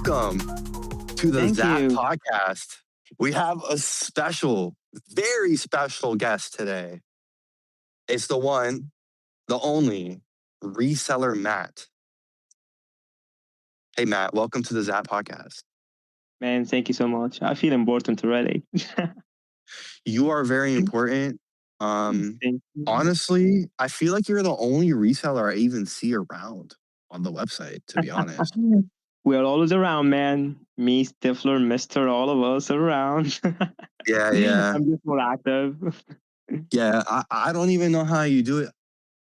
welcome to the Thank Xat you. Podcast. We have a special, very special guest today. It's the one, the only reseller Matt. Hey, Matt, welcome to the Xat Podcast. Man, thank you so much. I feel important already. You are very important. Thank you. Honestly, I feel like you're the only reseller I even see around on the website, to be honest. We're always around, man. Me, Stifler, Mister, all of us around. Yeah. I'm just more active. Yeah, I don't even know how you do it.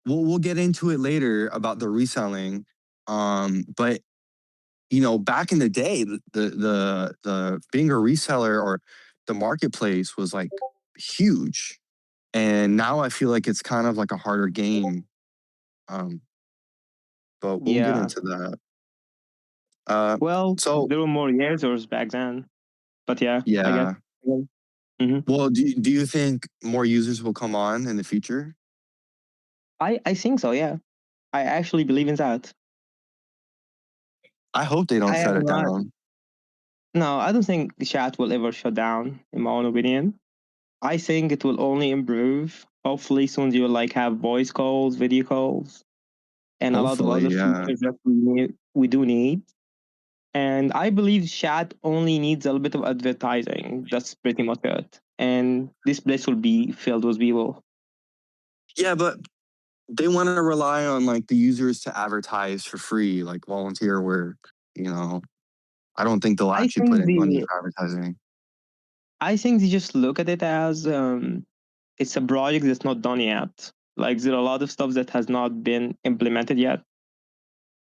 We'll get into it later about the reselling. But back in the day, the being a reseller or the marketplace was like huge. And now I feel like it's kind of like a harder game. Um, but we'll get Yeah. into that. Uh, Well, so there were more users back then. But yeah, I guess. yeah. hmm Well, do you think more users will come on in the future? I think so, yeah. I actually believe in that. I hope they don't I shut have it not. down. No, I don't think the chat will ever shut down, in my own opinion. I think it will only improve. Hopefully, soon you will like have voice calls, video calls, and a lot of Hopefully, other yeah. features that we do need. And I believe chat only needs a little bit of advertising. That's pretty much it. And this place will be filled with people. Yeah, but they want to rely on like the users to advertise for free, like volunteer work. You know, I don't think they'll I actually put think in money the for advertising. I think they just look at it as it's a project that's not done yet. Like there are a lot of stuff that has not been implemented yet,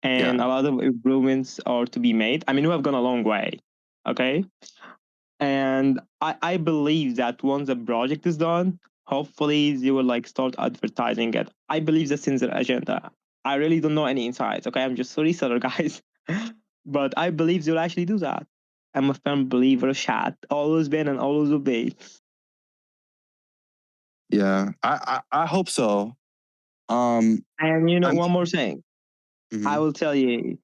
and Yeah, a lot of improvements are to be made. I mean, we have gone a long way, okay? And I believe that once the project is done, hopefully they will like start advertising it. I believe that's in their agenda. I really don't know any insights, okay? I'm just a reseller, guys. But I believe they'll actually do that. I'm a firm believer of chat. Always been and always will be. yeah. I hope so. And I one mean, more thing. I mhm. will tell you,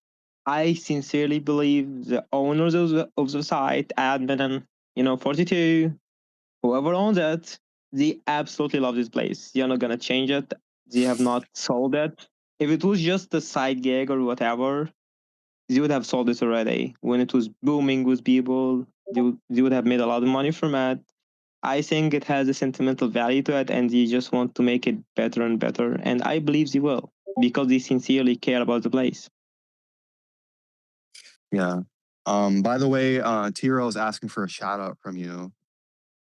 I sincerely believe the owners of the site, admin and 42, whoever owns it, they absolutely love this place. You're not gonna change it. They have not sold it. If it was just a side gig or whatever, they would have sold it already. When it was booming with people, they would have made a lot of money from it. I think it has a sentimental value to it, and they just want to make it better and better. And I believe they will because they sincerely care about the place. Yeah. By the way, Tiro is asking for a shout out from you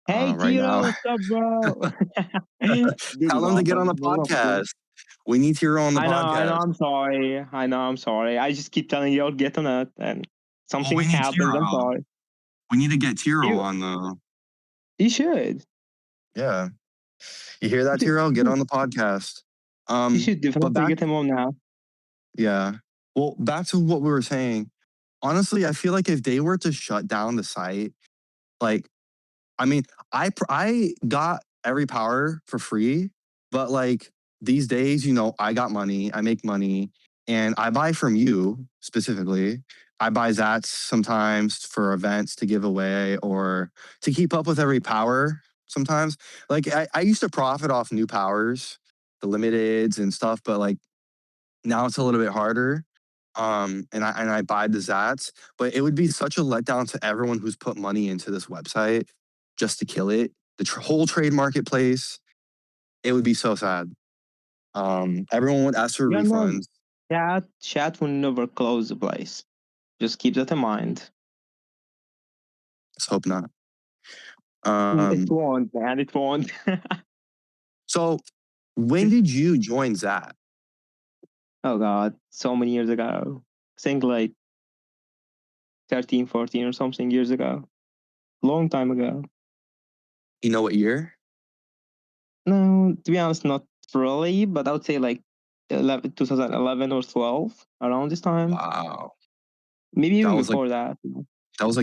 Hey, right Tiro, now. what's up, bro? This is Tell him to get on awesome. the podcast. We need Tiro on the I know. podcast. I'm sorry. I'm sorry. I just keep telling you, I'll get on it, and Well, something we need happens. I'm Tiro. sorry. We need to get Tiro You, on the. you should. Yeah. You hear that, You Tiro? Get should, on the podcast. you should But definitely back, get him on now. yeah. Well, back to what we were saying. Honestly, I feel like if they were to shut down the site, like, I mean, I got every power for free, but like these days, I got money, I make money, and I buy from you specifically. I buy Zats sometimes for events to give away or to keep up with every power sometimes. Like I used to profit off new powers, the limiteds and stuff, but like now it's a little bit harder. And I buy the Zats, but it would be such a letdown to everyone who's put money into this website just to kill it. The whole trade marketplace, it would be so sad. Everyone would ask for Yeah, no, refunds. chat will never close the place. Just keep that in mind. Let's hope not. It Um, won't, man. It won't. so when did you join Zat? Oh God, so many years ago. I think like 13, 14 or something years ago. Long time ago. You know what year? No, to be honest, not really, but I would say like 2011 or 12, around this time. Wow, Maybe that even was like before that.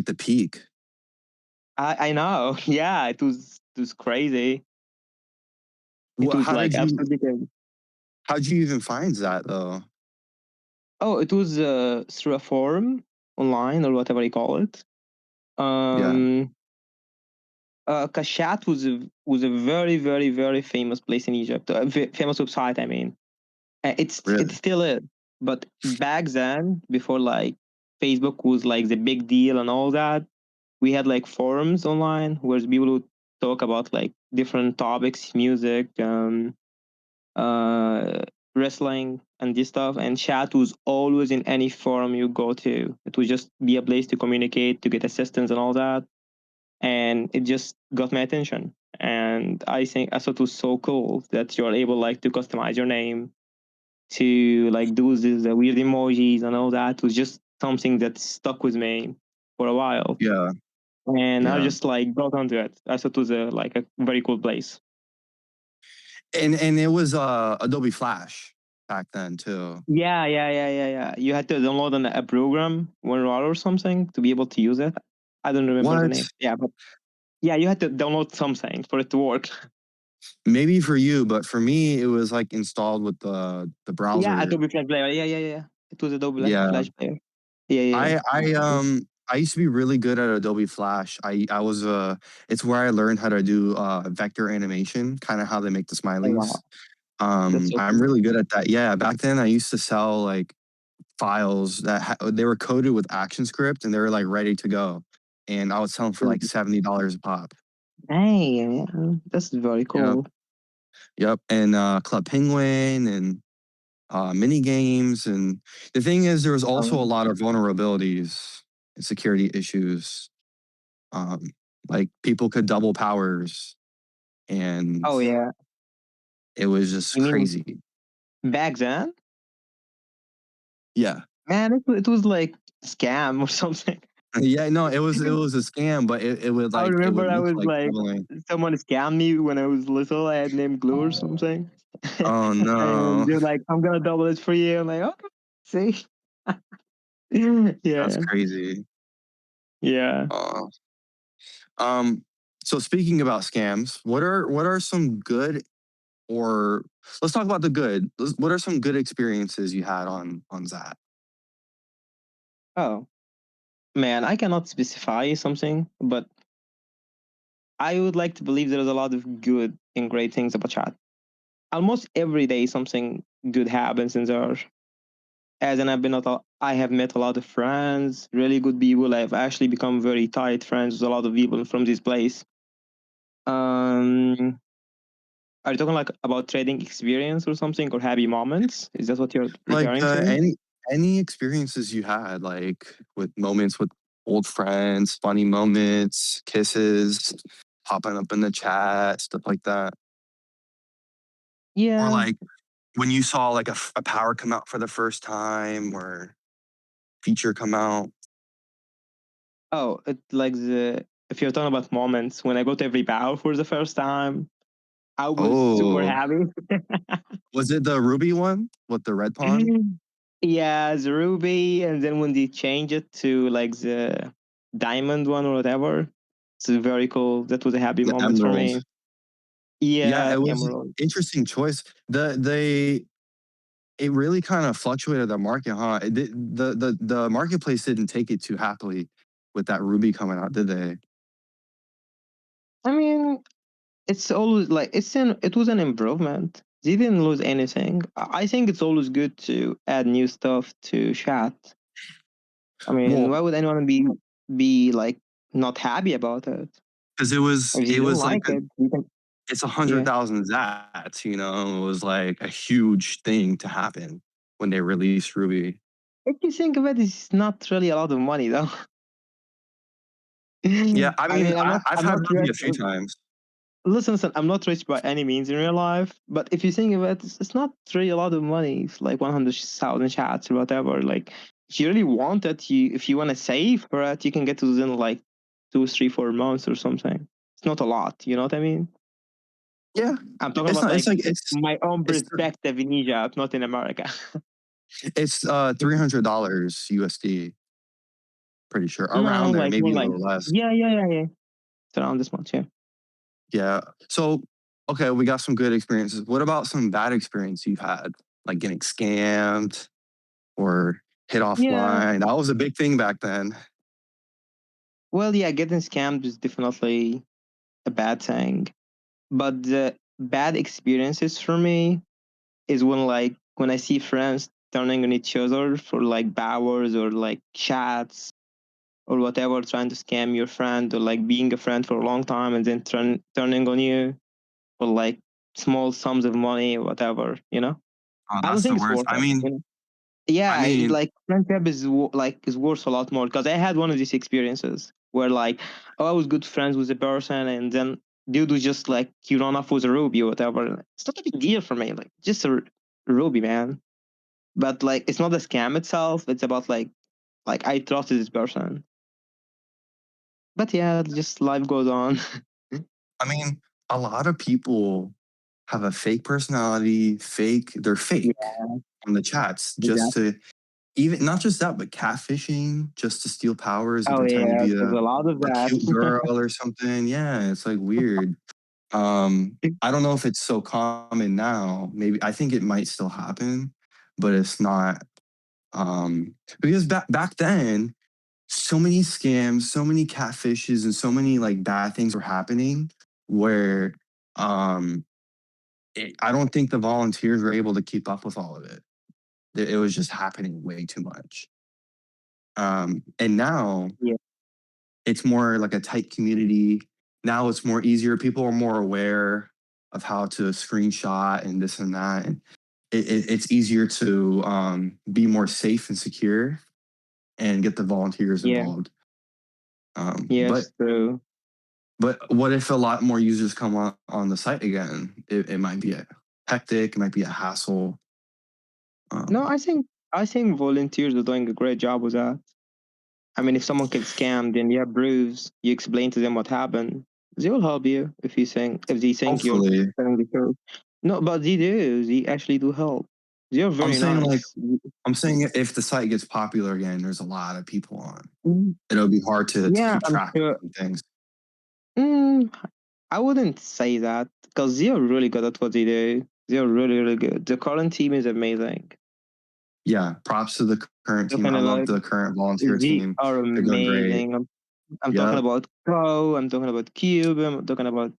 the peak. I know. Yeah, it was crazy. It Well, was like absolutely crazy. how'd you even find Zat though? Oh, it was through a forum. online or whatever you call it. Yeah, Um, Kashat was a very very very famous place in Egypt, a famous website. I mean, it really. still is. But back then, before like Facebook was like the big deal and all that, we had like forums online where people would talk about like different topics, music, uh, wrestling, and this stuff. And chat was always in any forum you go to. It would just be a place to communicate, to get assistance, and all that. And it just got my attention. And I thought it was so cool that you're able like to customize your name, to like do this the weird emojis and all that. It was just something that stuck with me for a while. Yeah, And I yeah. just like got onto it. I thought it was like a very cool place. And it was Adobe Flash back then too. Yeah. You had to download a program, one or something, to be able to use it. I don't remember the What? name. Yeah, but yeah, you had to download something for it to work. Maybe for you, but for me, it was like installed with the Yeah, browser. Adobe Flash Player. Yeah. It was Adobe Yeah, Flash Player. Yeah. I used to be really good at Adobe Flash. I was it's where I learned how to do vector animation, kind of how they make the Oh wow, smileys. that's so I'm cool. really good at that. Yeah, back then I used to sell like files that they were coded with ActionScript and they were like ready to go, and I would sell them for like $70 a pop. Hey, yeah, that's very Yep, cool. yep, and Club Penguin and mini games. And the thing is, there was also a Um, lot of vulnerabilities and security issues. Um, like people could double powers, and oh yeah, it was just you mean crazy. back then? Yeah, Man, it was like scam or something. yeah. No, it was a scam, but I it remember would I look was like like, doubling. someone scammed me when I was little. I had named Glue or something. Oh And no, they're like, I'm gonna double it for you. I'm like, okay, see? that's Yeah. crazy. Yeah. Uh, um, so speaking about scams, what are some good, or let's talk about the good. What are some good experiences you had on Zat? Oh, man, I cannot specify something, but I would like to believe there is a lot of good and great things about chat. Almost every day something good happens in there. As in I have met a lot of friends, really good people. I've actually become very tight friends with a lot of people from this place. Um, are you talking like about trading experience or something, or happy moments? Is that what you're Like referring to? any experiences you had, like with moments with old friends, funny moments, kisses, popping up in the chat, stuff like that, or Yeah. like when you saw like a power come out for the first time, or feature come out. Oh, it like the if you're talking about moments when I got every bow for the first time, I was super Oh, happy. was it the Ruby one with the red pawn, Yeah, the ruby, and then when they change it to like the diamond one or whatever, it's very cool. That was a happy the moment for emerald? me. Yeah, Yeah, it was emerald. interesting choice. It really kind of fluctuated the market, huh? The marketplace didn't take it too happily with that Ruby coming out, did they? I mean, it's always like it was an improvement. They didn't lose anything. I think it's always good to add new stuff to chat. I mean, Well, why would anyone be like not happy about it? because If you it don't was like like it, you can. it's a Yeah. 100,000 Zats, it was like a huge thing to happen when they released Ruby. If you think of it, it's not really a lot of money though. Yeah, I I mean, mean, I've I'm had not Ruby a rich. few times. Listen, I'm not rich by any means in real life, but if you think of it, it's not really a lot of money. It's like 100,000 chats or whatever. Like, if you really want it, if you want to save for it, you can get to within like 2, 3, 4 months or something. It's not a lot. You know what I mean? Yeah, I'm talking it's about not. It's like like my own it's perspective in Egypt, not in America. it's $300 USD. Pretty sure No, around there, like maybe more a like little less. yeah. It's around this much, yeah. Yeah. So, okay, we got some good experiences. What about some bad experience you've had, like getting scammed or hit Yeah. offline. That was a big thing back then. Well, yeah, getting scammed is definitely a bad thing. But the bad experiences for me is when I see friends turning on each other for like powers or like chats or whatever, trying to scam your friend or like being a friend for a long time and then turning on you for like small sums of money or whatever, you know? Oh, I don't that's the think it's worst. worth it. You know? I Yeah, mean, like friendship is worth a lot more because I had one of these experiences where like oh, I was good friends with a person and then dude was just like you run off with a ruby or whatever. It's not a big deal for me, like just a ruby, man. But like it's not the scam itself. It's about like I trusted this person. But yeah, just life goes on. I mean, a lot of people have a fake personality, they're fake Yeah, on the chats just exactly. to even not just that, but catfishing just to steal powers and Oh pretend to yeah, be there's a lot of a that. cute girl or something. Yeah, it's like weird. I don't know if it's so common now. Maybe I think it might still happen, but it's not. Because back then, so many scams, so many catfishes, and so many like bad things were happening where um I don't think the volunteers were able to keep up with all of it. It was just happening way too much. And now Yeah, it's more like a tight community. Now it's more easier. People are more aware of how to screenshot and this and that, and it's easier to be more safe and secure and get the volunteers yeah, involved. Um, but yes, true. but what if a lot more users come on the site again? It might be a hectic. It might be a hassle. No, Um, I think volunteers are doing a great job with that. I mean, if someone gets scammed and you have proofs, you explain to them what happened. They will help you if they think you're Hopefully, telling the truth. No, but they do. They actually do help. They are I'm very saying like nice. I'm saying if the site gets popular again, there's a lot of people on. Mm, It'll be hard to yeah, keep I'm track sure. of things. Mm, I wouldn't say that because they are really good at what they do. They are really, really good. The current team is amazing. Yeah, props to the current team. I love Definitely, the current volunteer they team. are They're doing great. amazing. I'm talking Yep. about Crow, I'm talking about Cube, I'm talking about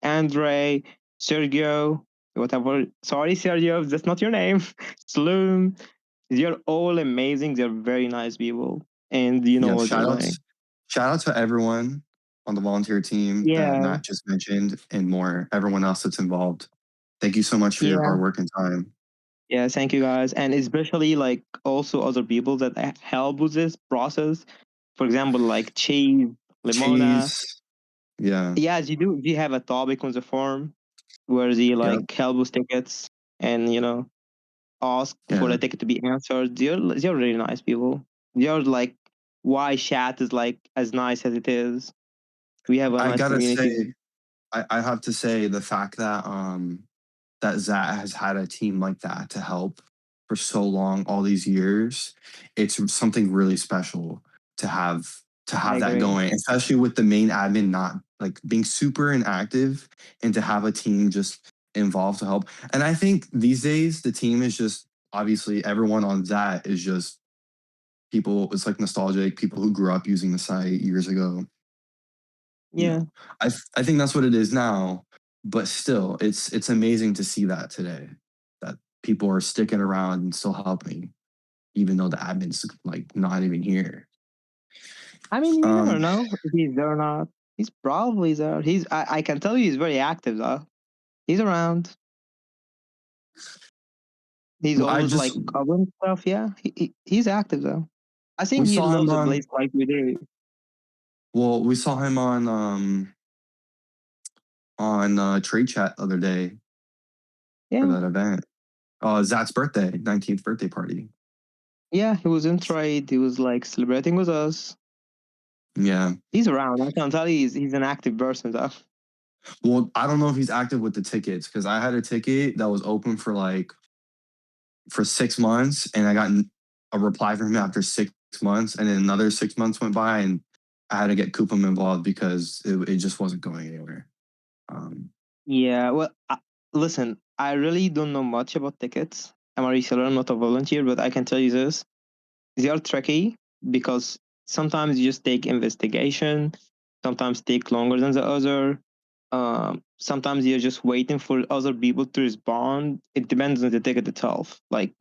Andre, Sergio, whatever. Sorry, Sergio, that's not your name. Sloom. They're all amazing. They're very nice people, and you know Yeah. what they're doing. Shout out to everyone on the volunteer team that Yeah, Matt just mentioned and more, everyone else that's involved. Thank you so much for your yeah, hard work and time. yeah. Thank you guys, and especially like also other people that help with this process. For example, like Cheese, Limona. Cheese. Yeah. Yes, you do. We have a topic on the forum where they Yep. like help with tickets and ask for Yeah. a ticket to be answered. They're really nice people. They're like why chat is like as nice as it is. We have a I nice gotta community. say, I have to say the fact that that Xat has had a team like that to help for so long, all these years, it's something really special to I have that agree. going, especially with the main admin not like being super inactive and to have a team just involved to help. And I think these days the team is just obviously everyone on Xat is just people, it's like nostalgic, people who grew up using the site years ago. You Yeah. know, I think that's what it is now, but still, it's amazing to see that today, that people are sticking around and still helping, even though the admin's like not even here. I mean, you never Um, know if he's there or not. He's probably there. I can tell you he's very active though. He's around. He's well, I always just like covering stuff. Yeah, he's active though. I we think he saw him loves the on place like we do. we saw him on trade chat the other day for Yeah, that event. Zach's birthday, 19th birthday party. yeah. He was in trade. He was like celebrating with us. Yeah. He's around. I can tell you he's an active person though. Well, I don't know if he's active with the tickets because I had a ticket that was open for 6 months, and I got a reply from him after 6 months, and then another 6 months went by, and I had to get Coupam involved because it just wasn't going anywhere. Um, Yeah. Well, listen. I really don't know much about tickets. I'm a reseller, I'm not a volunteer, but I can tell you this. they are tricky because sometimes you just take investigation, sometimes take longer than the other. Sometimes you're just waiting for other people to respond. It depends on the ticket itself. Like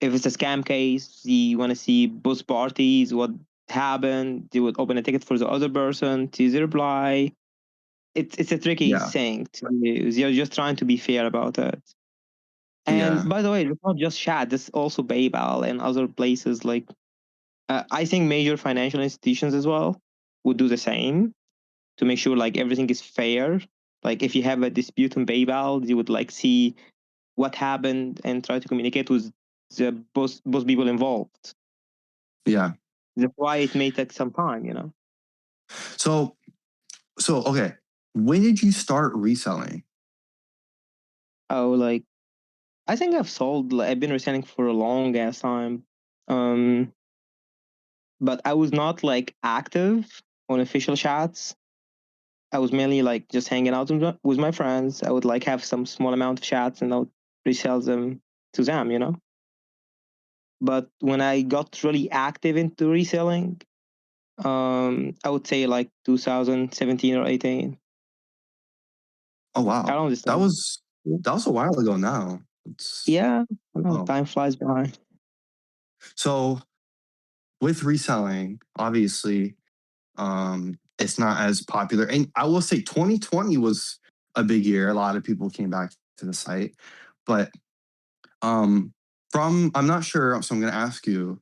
if it's a scam case, you want to see both parties, what happened. They would open a ticket for the other person, see the reply. It's a tricky Yeah. thing to use. You're just trying to be fair about it. And Yeah. by the way, it's not just chat. It's also PayPal and other places. Like I think major financial institutions as well would do the same to make sure like everything is fair. Like if you have a dispute on PayPal, you would like see what happened and try to communicate with the both people involved. Yeah. That's why it may take some time, you know. So okay. When did you start reselling? Oh, like I think I've been reselling for a long ass time. Um, but I was not like active on official chats. I was mainly like just hanging out with my friends. I would like have some small amount of chats and I would resell them to them, you know. But when I got really active into reselling, I would say like 2017 or 18, Oh wow. around this That time. was that was a while ago now. It's Yeah, I know oh. time flies by. So with reselling, obviously, it's not as popular. And I will say 2020 was a big year. A lot of people came back to the site. But um from I'm not sure, so I'm gonna ask you,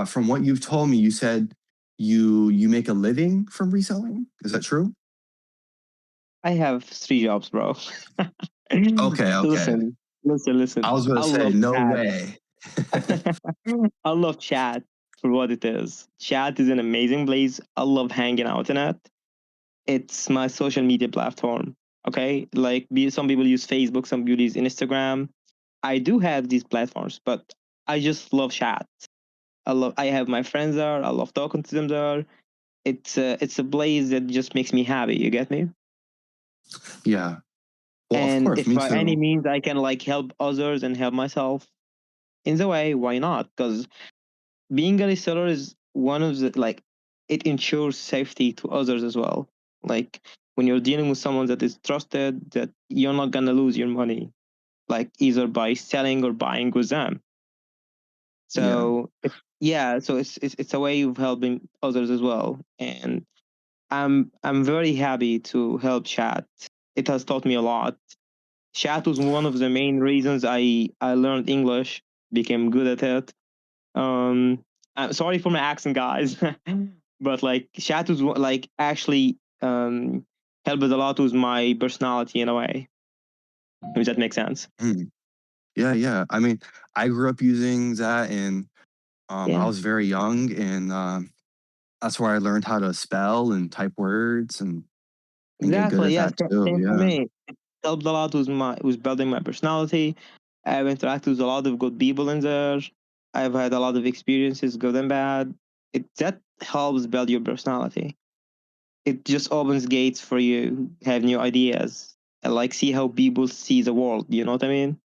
from what you've told me, you said you make a living from reselling. Is that true? I have 3 jobs, bro. Okay, okay. listen, listen. I was gonna I say, love no chat. way. I love chat for what it is. Chat is an amazing place. I love hanging out in it. It's my social media platform. Okay, like some people use Facebook, some people use Instagram. I do have these platforms, but I just love chat. I have my friends there. I love talking to them there. It's a place that just makes me happy. You get me? Yeah. Well, of And course, if me by any too. means I can like help others and help myself in the way, why not? Because being a reseller is one of the like it ensures safety to others as well. Like when you're dealing with someone that is trusted, that you're not gonna lose your money, like either by selling or buying with them. Yeah. So yeah, so it's a way of helping others as well. And I'm very happy to help chat. It has taught me a lot. Chat was one of the main reasons I learned English, became good at it. I'm sorry for my accent, guys, but like chat was like actually helped a lot with my personality in a way. If that makes sense. Mm. Yeah, yeah. I mean, I grew up using that, and I Yeah, was very young, and that's where I learned how to spell and type words and get good exactly. at Yeah, that too. same for Yeah. me. It helped a lot with building my personality. I've interacted with a lot of good people in there. I've had a lot of experiences, good and bad. That helps build your personality. It just opens gates for you, have new ideas, and like see how people see the world. You know what I mean?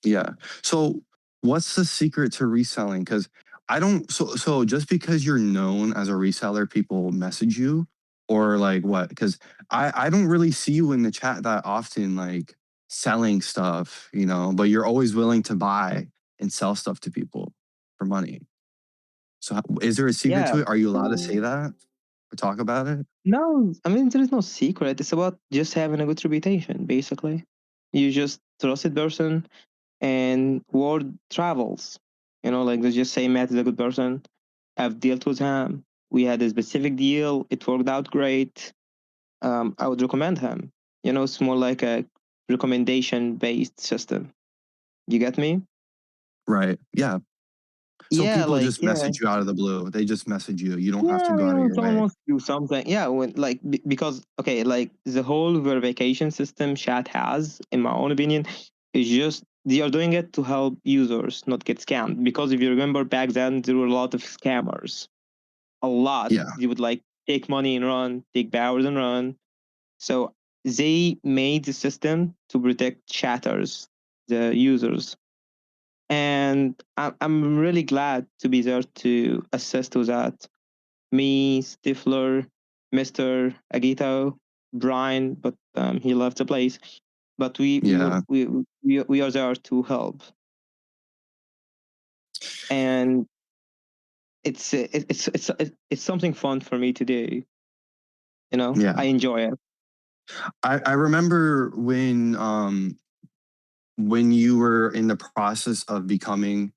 Yeah. So what's the secret to reselling? Because I don't so just because you're known as a reseller, people message you or like what? Because I don't really see you in the chat that often, like selling stuff, but you're always willing to buy and sell stuff to people for money. So is there a secret Yeah. to it? Are you allowed to say that or talk about it? No, I mean there is no secret. It's about just having a good reputation, basically. You just trusted person and word travels. You know, like let's just say Matt is a good person. I've dealt with him. We had a specific deal. It worked out great. I would recommend him. You know, it's more like a recommendation based system. You get me? Right. Yeah. So Yeah, people like just yeah. message you out of the blue. They just message you. You don't have to Yeah, go you out know, of when your someone way. wants to do something, yeah, when like because okay, like the whole verification system chat has, in my own opinion, is just they are doing it to help users not get scammed. Because if you remember back then, there were a lot of scammers. A lot. Yeah. They would like take money and run, take powers and run. So they made the system to protect chatters, the users. And I'm really glad to be there to assist to that. Me, Stifler, Mr. Agito, Brian, but he left the place. But Yeah. we are there to help, and it's something fun for me to do. You know, Yeah. I enjoy it. I remember when you were in the process of becoming,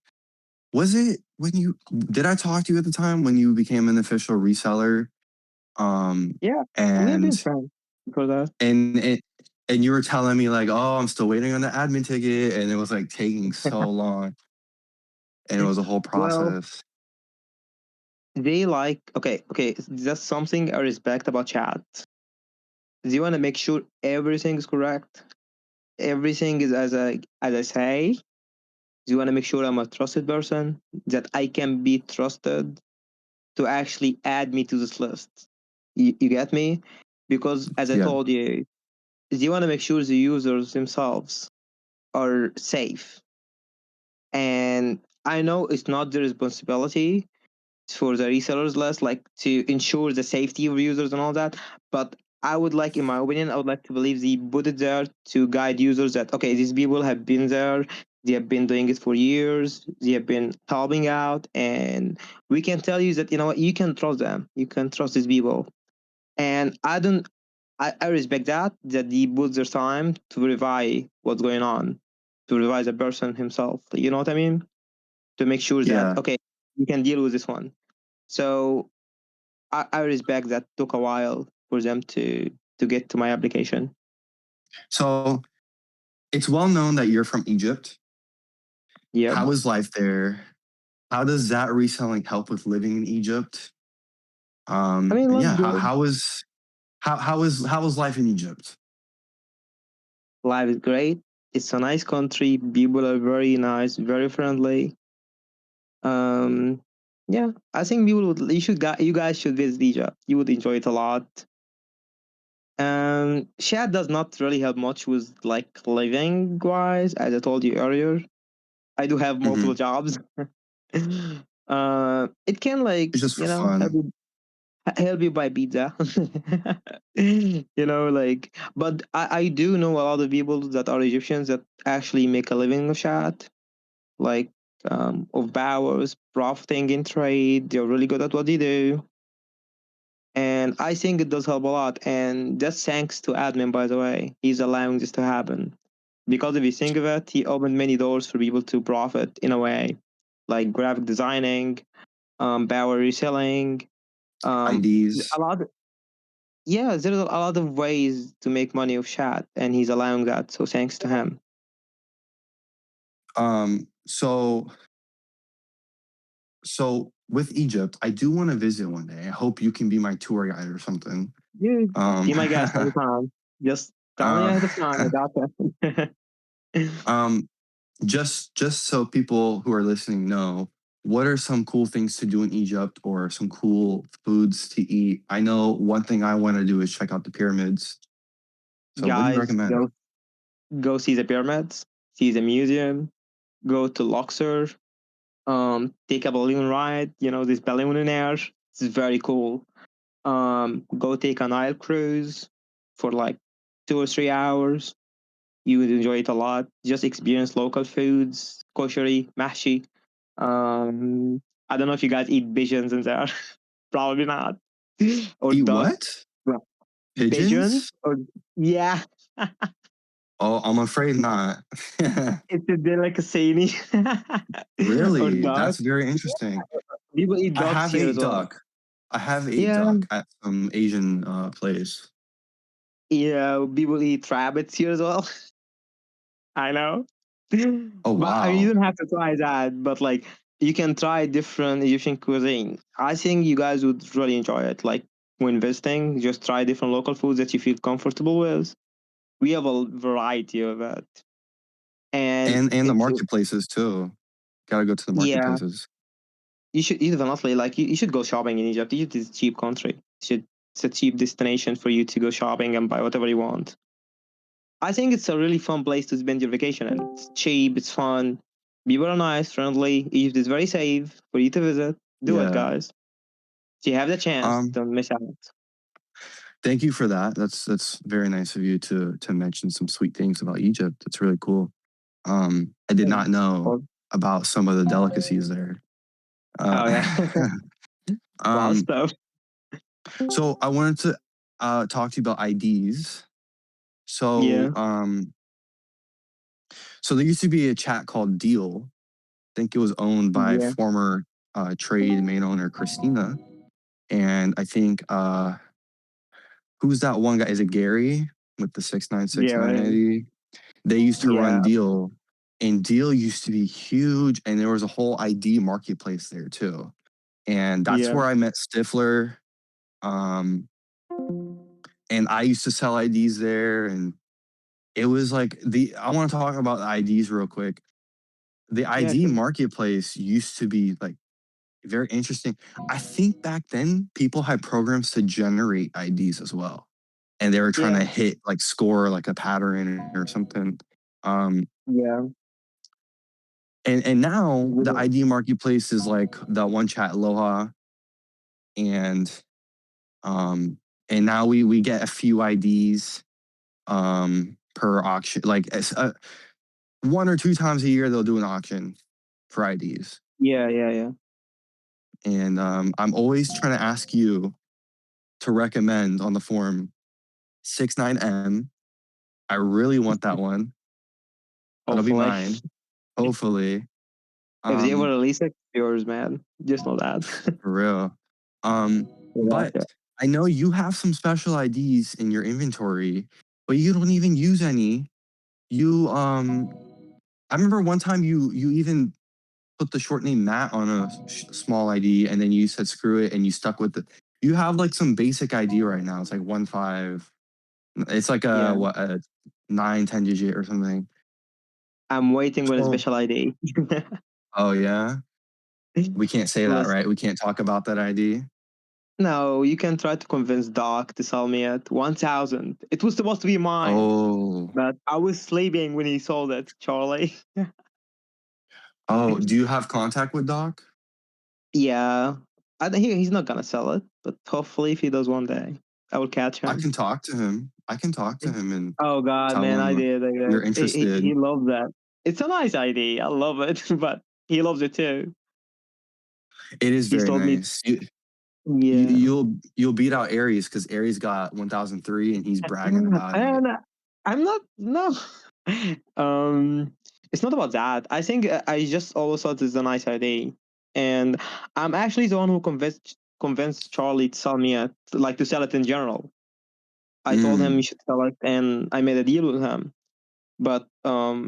was it when you did I talk to you at the time when you became an official reseller? Yeah, we have been And friends for that. and it and you were telling me like, oh, I'm still waiting on the admin ticket, and it was like taking so long, and it was a whole Well, process. they like okay. That's something I respect about chat. Do you want to make sure everything is correct? Everything is as I say. Do you want to make sure I'm a trusted person that I can be trusted to actually add me to this list? You get me? Because as I Yeah, told you, you want to make sure the users themselves are safe. And I know it's not their responsibility for the resellers list, like to ensure the safety of users and all that. But I would like, in my opinion, I would like to believe they put it there to guide users that okay, these people have been there, they have been doing it for years, they have been helping out, and we can tell you that you know what, you can trust them, you can trust these people. And I don't, I respect that they put their time to verify what's going on, to verify the person himself. You know what I mean? To make sure that yeah. okay, you can deal with this one. So I respect that took a while for them to get to my application. So it's well known that you're from Egypt. Yep. How is life there? How does that reselling help with living in Egypt? I mean, And life yeah, good. how is life in Egypt? Life is great. It's a nice country. People are very nice, very friendly. Um, yeah, I think people would. You guys should visit Egypt. You would enjoy it a lot. Shad does not really help much with like living wise, as I told you earlier. I do have multiple Hmm. jobs. It can like It's just for fun. help you buy pizza. Like, but I do know a lot of people that are Egyptians that actually make a living of chat, like of bowers, profiting in trade. They're really good at what they do. And I think it does help a lot. And that's thanks to admin, by the way. He's allowing this to happen. Because if you think of it, he opened many doors for people to profit in a way, like graphic designing, bower reselling, a IDs. lot. Yeah, there's a lot of ways to make money of chat, and he's allowing that. So thanks to him. So with Egypt, I do want to visit one day. I hope you can be my tour guide or something. Dude, Um, be my guest anytime. Just tell me uh, ahead of time. I got that. um, just so people who are listening know, what are some cool things to do in Egypt or some cool foods to eat? I know one thing I want to do is check out the pyramids. So what do you Guys, recommend? go see the pyramids, see the museum, go to Luxor, take a balloon ride. You know this balloon in air. It's very cool. Go take a Nile cruise for like 2 or 3 hours. You would enjoy it a lot. Just experience local foods, kosheri, mahshi. Um, I don't know if you guys eat pigeons in there. Probably not. Or Eat duck. what? Well, pigeons? Pigeons? Or yeah, Oh, I'm afraid not. it's a delicacy. Or Really? duck. That's very interesting. People eat I ducks have here as ate well. duck. I have ate Yeah, duck at some Asian place. yeah. People eat rabbits here as well. I know. Oh But I mean, you wow. don't have to try that. But like, you can try different Egyptian cuisine. I think you guys would really enjoy it. Like when visiting, just try different local foods that you feel comfortable with. We have a variety of it, and And the it's marketplaces too. Gotta go to the yeah. marketplaces. You definitely like you should go shopping in Egypt. Egypt is a cheap country. It's a cheap destination for you to go shopping and buy whatever you want. I think it's a really fun place to spend your vacation, and it's cheap. It's fun. People are nice, friendly. Egypt is very safe for you to visit. Do it, Yeah. guys. If you have the chance, Um, don't miss out. Thank you for that. That's very nice of you to mention some sweet things about Egypt. That's really cool. I did Yeah. not know Oh, about some of the delicacies there. oh yeah. Uh, Lot of um, stuff. so I wanted to talk to you about IDs. So, Yeah. so there used to be a chat called Deal. I think it was owned by Yeah. former trade main owner Christina, and I think who's that one guy? Is it Gary with the Yeah. 6969 Right. ID? They used to run Yeah. Deal, and Deal used to be huge, and there was a whole ID marketplace there too. And that's Yeah. where I met Stifler. Um, and I used to sell IDs there, and it was like I want to talk about the IDs real quick. The Yeah. ID Sure. marketplace used to be like very interesting. I think back then people had programs to generate IDs as well, and they were trying Yeah. to hit like score like a pattern or something. Um, Yeah. and now the Yeah. ID marketplace is like the one chat Aloha, and um, and now we get a few IDs per auction. Like one or two times a year they'll do an auction for IDs, Yeah. Yeah. and I'm always trying to ask you to recommend on the forum 69M. I really want that one. That'll be Hopefully, mine. Hopefully. if they ever Um, release it, it's yours, man. Just know that. for real. Um, Yeah. but I know you have some special IDs in your inventory, but you don't even use any. You I remember one time you even put the short name Matt on a small ID, and then you said screw it and you stuck with it. You have like some basic ID right now. It's like 1 5. It's like a Yeah. what, a 9 10 digit or something. I'm waiting with a So, special ID. oh yeah, we can't say that, Listen, right? We can't talk about that ID. no, you can try to convince Doc to sell me at 1,000. It was supposed to be mine, Oh, but I was sleeping when he sold it, Charlie. oh, do you have contact with Doc? Yeah, I think he's not gonna sell it, but hopefully, if he does one day, I will catch I him. can talk to him. I can talk to him and Oh God, tell man, I him did. I you're did. He interested. loves that. It's a nice idea. I love it, but he loves it too. It is He's very told me, nice. yeah. You'll beat out Aries because Aries got 1003 and he's bragging about it. And I'm not no. um, it's not about that. I think I just always thought it's a nice idea, and I'm actually the one who convinced Charlie to sell me it, like to sell it in general. I told him he Mm. should sell it, and I made a deal with him. But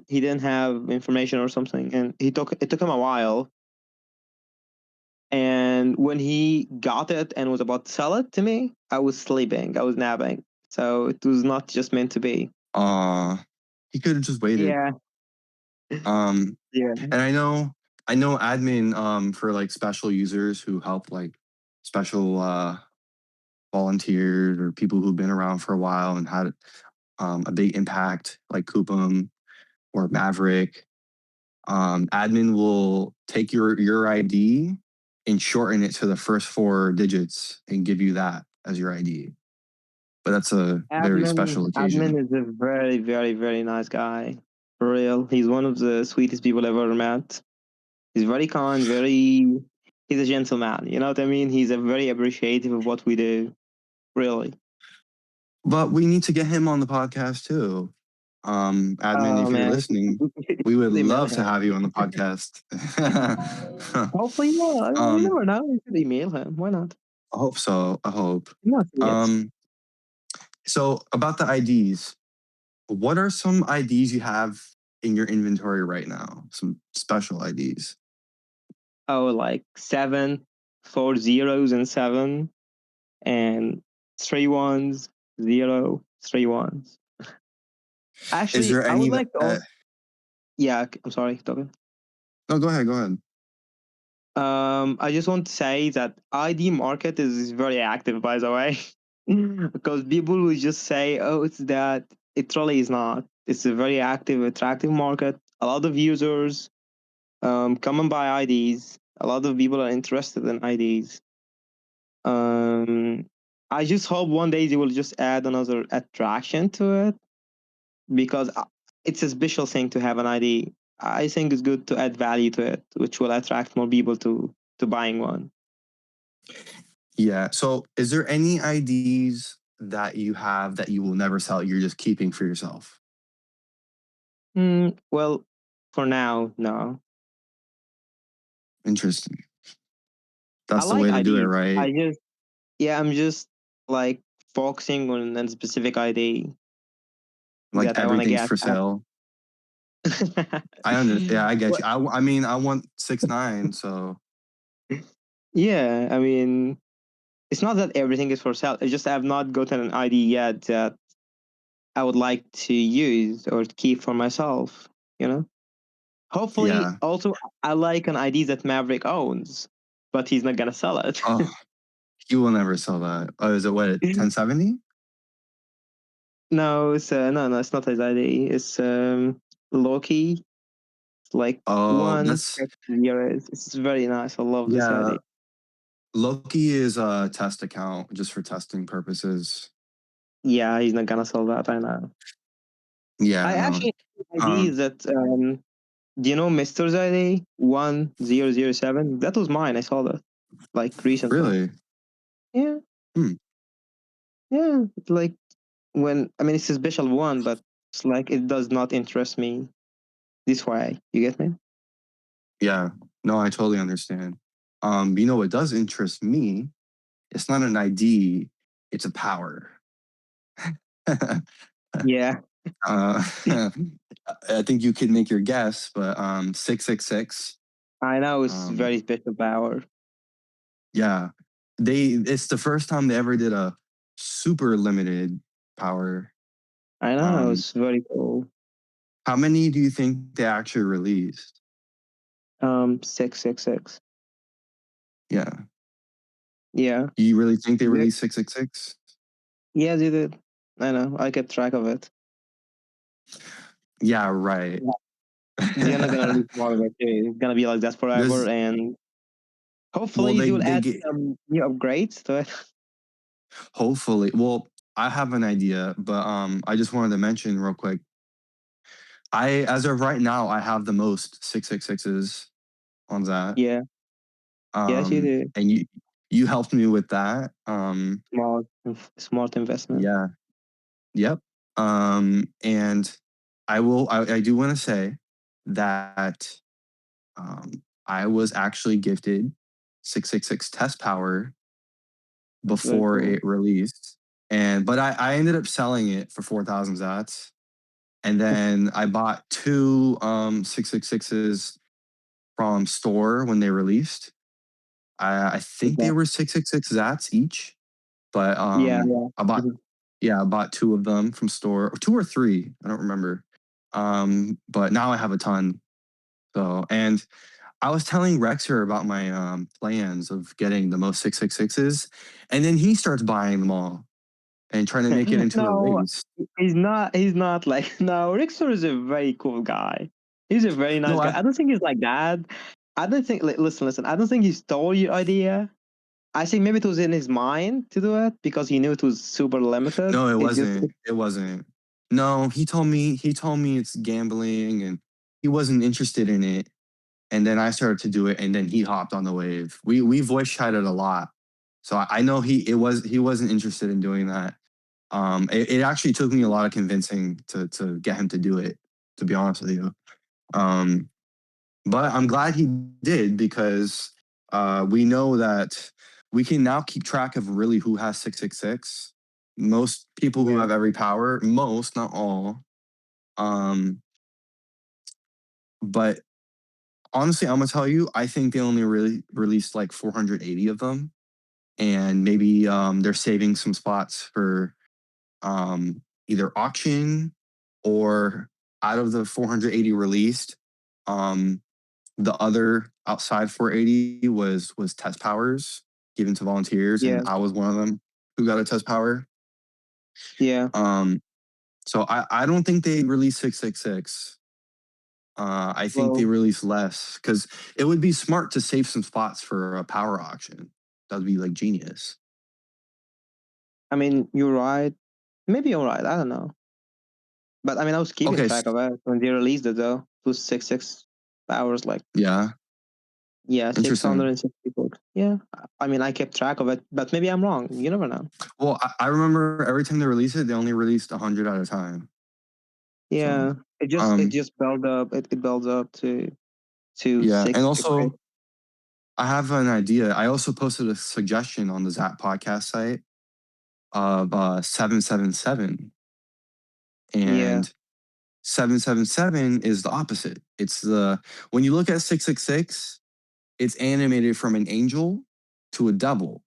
he didn't have information or something, and it took him a while. And when he got it and was about to sell it to me, I was sleeping. I was napping. So it was not just meant to be. Uh, he could have just waited. Yeah. Um, Yeah. and I know admin for like special users who help like special volunteers or people who've been around for a while and had a big impact, like Coupum or Maverick. Admin will take your ID and shorten it to the first 4 digits and give you that as your ID. But that's a very special Admin occasion. is a very, very, very nice guy. For real. He's one of the sweetest people I've ever met. He's very kind, he's a gentleman. You know what I mean? He's a very appreciative of what we do. Really. But we need to get him on the podcast too. Admin, Oh if you're man. listening, we would Email love to him. have you on the podcast. Hopefully, yeah. I mean, you um, never know. You could email him. Why not? I hope so. I hope. Not yet. Um, so about the IDs, what are some IDs you have in your inventory right now? Some special IDs. Oh, like seven, 4 zeros and seven, and 3 1s, 0, 3 1s. Is Actually, there I would any? like to. Yeah, I'm sorry, Toby. No, go ahead. Go ahead. I just want to say that ID market is very active, by the way, because people will just say, "Oh, it's that." It really is not. It's a very active, attractive market. A lot of users. Come and buy IDs. A lot of people are interested in IDs. Um, I just hope one day they will just add another attraction to it because it's a special thing to have an ID. I think it's good to add value to it, which will attract more people to buying one. Yeah. So, is there any IDs that you have that you will never sell? You're just keeping for yourself. Well, for now, no. Interesting. I That's the like way to do it, IDs. right? I'm just like focusing on a specific ID Like that I want to everything's get. for sale. Yeah, I get Well, you. I mean, I want 6'9", so yeah, I mean, it's not that everything is for sale. It's just I have not gotten an ID yet that I would like to use or keep for myself, you know? Hopefully, yeah. also, I like an ID that Maverick owns, but he's not going to sell it. Oh, you will never sell that. Oh, is it what, 1070? No, no, it's not his ID. It's Loki. It's like Oh, one that's euros. It's very nice. I love this yeah. ID. Loki is a test account just for testing purposes. Yeah, he's not gonna sell that. I know. Yeah, I no. actually have ID Um, that do you know Mister's ID 1007? That was mine. I saw that like recently. really? Yeah, Hmm. yeah. It's like when I mean it's a special one, but it's like it does not interest me this way. You get me? Yeah. No, I totally understand. You know what does interest me? It's not an ID, it's a power. Yeah, uh, I think you could make your guess, but 666. I know it's Um, very special power. yeah. It's the first time they ever did a super limited power. I know Um, it's very cool. how many do you think they actually released? 666. Yeah. Yeah, Do you really think they They- released 666? yeah, they did. I know. I kept track of it. Yeah, right. They're not gonna release more of it. It's gonna be like that forever, There's and well hopefully they will they add get some new upgrades to it. hopefully. Well, I have an idea, but I just wanted to mention real quick. I as of right now, I have the most 666s on that. Yeah, yes, you do. And you helped me with that. Smart investment. Yeah. Yep. And I do want to say that I was actually gifted 666 test power It's very before cool. it released. But I ended up selling it for 4,000 Zats. And then I bought two 666s from store when they released. I think they Okay. were 666 Zats each, but Yeah, yeah. I bought Mhm. yeah, I bought two of them from store, or two or three, I don't remember. But now I have a ton. So, and I was telling Rexer about my plans of getting the most 666s, and then he starts buying them all and trying to make it into a No, race. he's not. He's not like no. Rixor is a very cool guy. He's a very No, nice guy. I don't think he's like that. I don't think. Listen. I don't think he stole your idea. I think maybe it was in his mind to do it because he knew it was super limited. no, it It's just wasn't. It wasn't. No, he told me it's gambling and he wasn't interested in it. And then I started to do it, and then he hopped on the wave. We voice chatted a lot, so I know he wasn't interested in doing that. It actually took me a lot of convincing to get him to do it. To be honest with you, um, but I'm glad he did because we know that we can now keep track of really who has 666. Most people who yeah, have every power, most not all. Um, but honestly, I'm gonna tell you, I think they only really released like 480 of them, and maybe they're saving some spots for either auction or out of the 480 released. Um, the other outside 480 was test powers given to volunteers, and yeah, I was one of them who got a test power. yeah. Um, so I don't think they released 666. I think they Well, release less because it would be smart to save some spots for a power auction. That'd be like genius. I mean, you're right. Maybe you're right. I don't know. But I mean, I was keeping Okay, track of it when they released it though. 266 hours, like yeah, yeah, interesting. 660 books. Yeah, I mean, I kept track of it, but maybe I'm wrong. You never know. Well, I remember every time they release it, they only released 100 at a time. So, Yeah, it just built up. It builds up to yeah, and 666. also I have an idea. I also posted a suggestion on the Xat Podcast site of 777, Yeah, and 777 is the opposite. It's the when you look at 666, it's animated from an angel to a devil.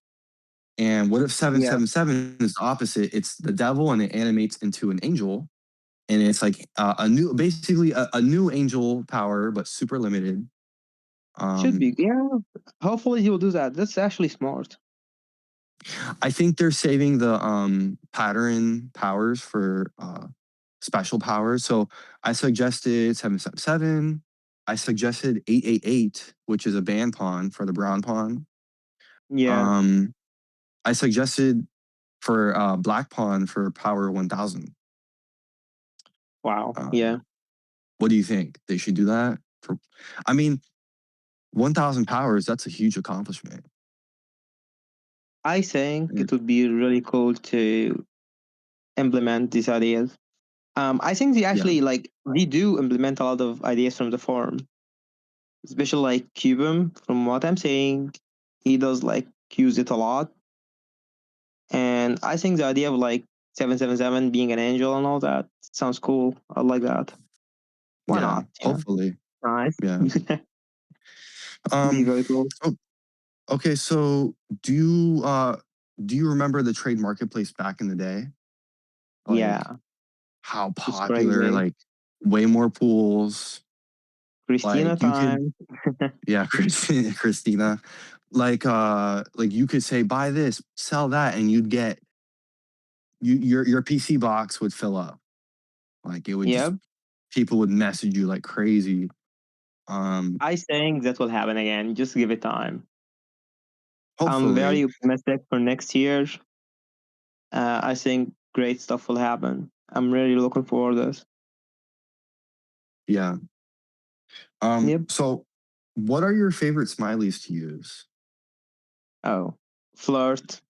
And what if yeah, 777 is the opposite? It's the devil and it animates into an angel. And it's like basically a new angel power, but super limited. should be. Um, Yeah, hopefully he will do that. That's actually smart. I think they're saving the pattern powers for special powers. So I suggested 777. I suggested 888, which is a band pawn for the brown pawn. Yeah. Um, I suggested for black pawn for power 1000. Wow. Uh, Yeah. what do you think? They should do that? I mean, 1000 powers, that's a huge accomplishment. I think Mm, it would be really cool to implement these ideas. I think they yeah. actually like they do implement a lot of ideas from the forum, especially like Cubum. From what I'm saying, he does like use it a lot, and I think the idea of like 777 being an angel and all that sounds cool. I like that. Why Yeah. not? Yeah, Hopefully. nice. Yeah. Be Um, very cool. oh, okay. So do you remember the trade marketplace back in the day? Like Yeah, how it's popular, crazy. like way more pools. Christina Like you could, time. yeah, Christina. Like you could say, buy this, sell that, and you'd get your PC box would fill up. Like it would just Yep. people would message you like crazy. Um, I think that will happen again. Just give it time. I'm hopefully, very optimistic for next year. I think great stuff will happen. I'm really looking forward to this. yeah. Yep. So what are your favorite smileys to use? Oh, flirt.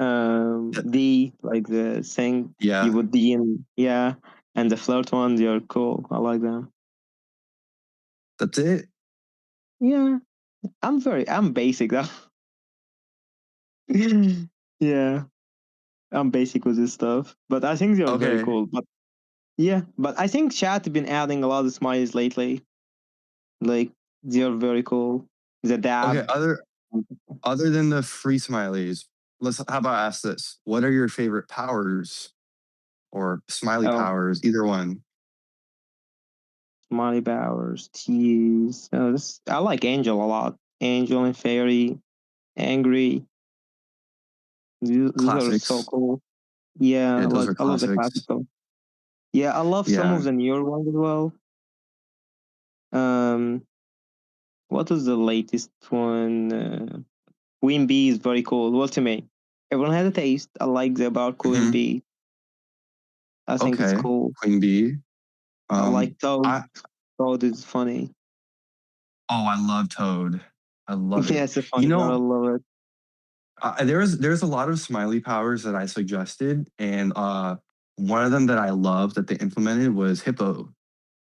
Yeah, D like the thing you yeah. would D in, yeah, and the flirt ones. They're cool. I like them. That's it. Yeah, I'm basic though. Yeah, I'm basic with this stuff, but I think they're very Okay. cool. But yeah, but I think chat have been adding a lot of smileys lately. Like they're very cool. The Okay. dab. Other than the free smileys, how about I ask this? What are your favorite powers or smiley Oh, powers? Either one. Smiley Bowers, Tease. Oh, this I like Angel a lot. Angel and Fairy, Angry. These are so Classics. cool. Yeah, Yeah, those are I love the classics. classical. Yeah, I love some Yeah. of the newer ones as well. Um, what was the latest one? Queen Bee is very cool. Well, to me, everyone has a taste. I like the about Queen Hmm. Bee. I think it's Okay. cool. Queen Bee. I like Toad. I Toad is funny. I love Toad. I love Yeah, it. it's a You funny guy. I know, love it. there's a lot of smiley powers that I suggested, and one of them that I loved that they implemented was Hippo.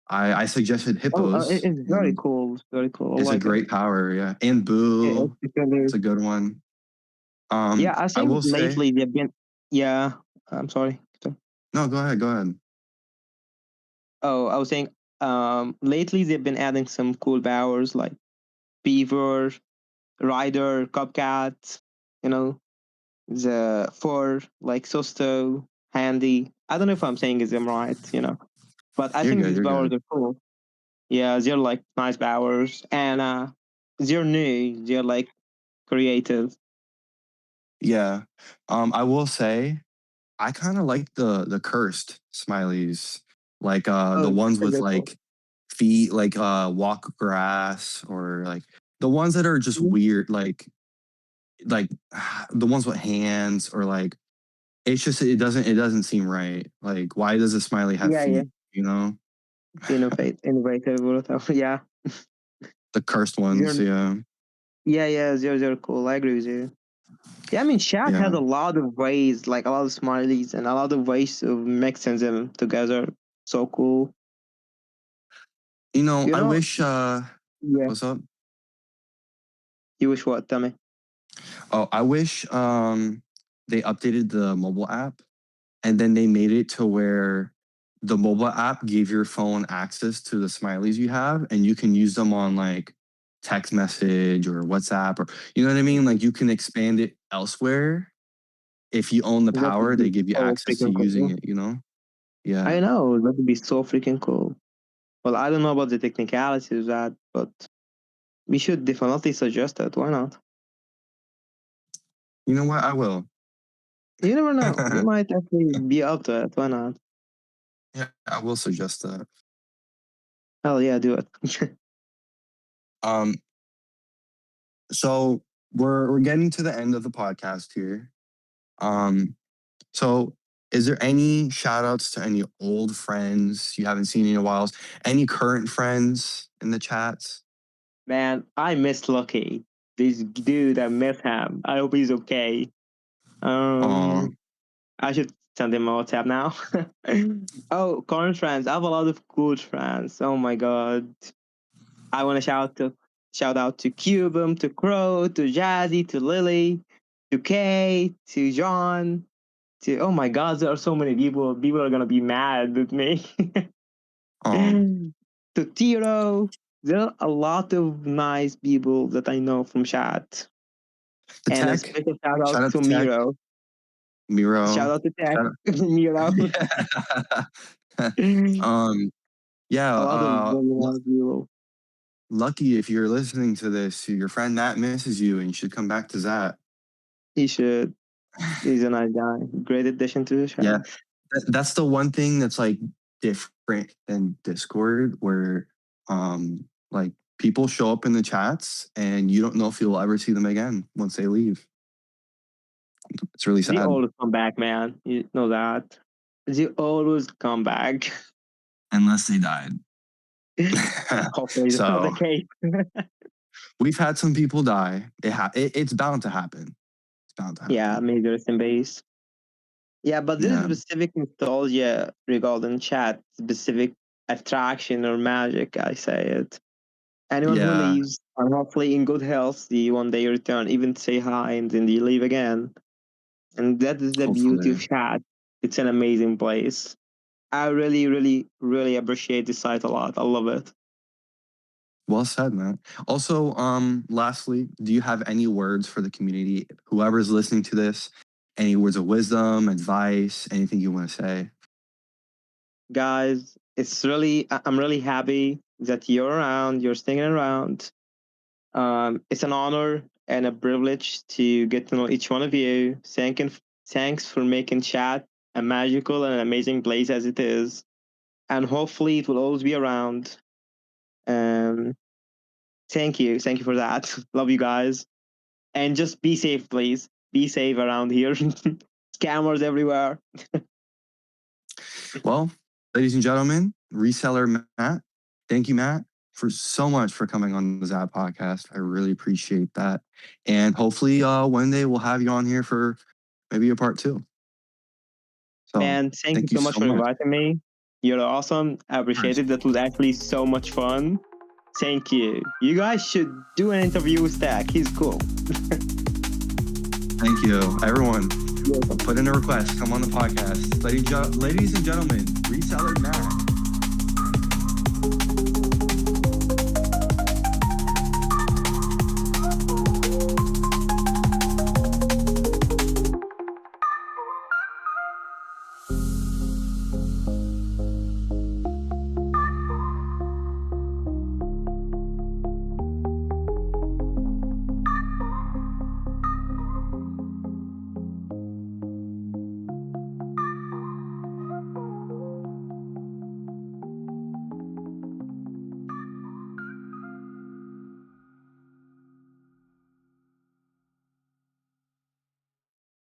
I suggested Oh, hippos, it's very and cool. It's very cool. I it's a like it. great power. Yeah, and It's Boo, because it's a good one. yeah, I I think will say, lately they've been. Yeah, I'm sorry. no, go ahead, go ahead. Oh, I was saying. Lately they've been adding some cool powers like Beaver, Rider, Cupcat. You know, the four like Susto, Handy. I don't know if I'm saying them right. But I You're think good, these you're powers good. are cool. Yeah, they're like nice powers, and they're new. They're like creative. Yeah, I will say, I kind of like the cursed smileys. like Oh, the ones with very cool. like feet, like walk grass, or like the ones that are just Mhm. weird, like the ones with hands, or like it's just it doesn't seem right. Like, why does a smiley have Yeah, yeah. feet? You know, Innovative. Yeah. the cursed ones. Zero, Yeah, yeah, yeah. Zero cool. I agree with you. Yeah, I mean, chat has yeah. a lot of ways, like a lot of smileys and a lot of ways of mixing them together. So cool. You I know, wish. yeah. What's up? You wish what? Tell me. Oh, I wish they updated the mobile app, and then they made it to where the mobile app gave your phone access to the smileys you have, and you can use them on like text message or WhatsApp, or you know what I mean? Like, you can expand it elsewhere. If you own the That would power, be they give you so access to freaking using cool. it, you know? Yeah. I know that would be so freaking cool. Well, I don't know about the technicalities of that, but we should definitely suggest that. Why not? You know what? I will. You never know. You might actually be up to it. Why not? Yeah, I will suggest that. Hell yeah, do it. Um, so we're getting to the end of the podcast here. Um, so is there any shout outs to any old friends you haven't seen in a while? Any current friends in the chats? Man, I miss Lucky. This dude, I miss him. I hope he's okay. Oh, I should send him a WhatsApp now. Oh, current friends. I have a lot of good friends. Oh my god. I want to shout out to Cubum, to Crow, to Jazzy, to Lily, to Kay, to John, to oh my god, there are so many people. People are gonna be mad with me. oh, To Tiro. There are a lot of nice people that I know from chat. the And a tech. special shout out Shout out to to tech. Miro. Shout Miro. out to Tech. Shout out. Miro. Yeah. um, yeah. A lot of really nice people. Lucky, if you're listening to this, your friend Matt misses you, and you should come back to Zat. He should. He's a nice guy. Great addition to the Yeah, show. that's the one thing that's like different than Discord, where like people show up in the chats and you don't know if you'll ever see them again once they leave. It's really They sad. always come back, man. You know that. They always come back. Unless they died. Hopefully that's not the So case. we've had some people die. It's bound to happen. It's bound to Yeah, happen. maybe rest in base. Yeah, but there is Yeah. specific nostalgia regarding chat, specific attraction or magic, I say it. Anyone who Yeah. leaves, and hopefully in good health, the one day return, even to say hi, and then they leave again. And that is the beauty of Hopefully. chat. It's an amazing place. I really, really, really appreciate this site a lot. I love it. Well said, man. Also, lastly, do you have any words for the community? Whoever's listening to this, any words of wisdom, advice, anything you want to say? Guys, I'm really happy that you're around, you're sticking around. It's an honor and a privilege to get to know each one of you. Thanks for making chat a magical and an amazing place as it is. And hopefully it will always be around. Um, Thank you. Thank you for that. Love you guys. And just be safe, please. Be safe around here. Scammers everywhere. Well, ladies and gentlemen, reseller Matt, thank you, Matt, for so much for coming on the Xat Podcast. I really appreciate that. And hopefully one day we'll have you on here for maybe a part two. So Man, thank you thank you so much so for much. inviting me. You're awesome. I appreciate it. That was actually so much fun. Thank you. You guys should do an interview with Stack. He's cool. Thank you. Everyone, You're welcome. put in a request. Come on the podcast. Ladies and gentlemen, reseller Matt.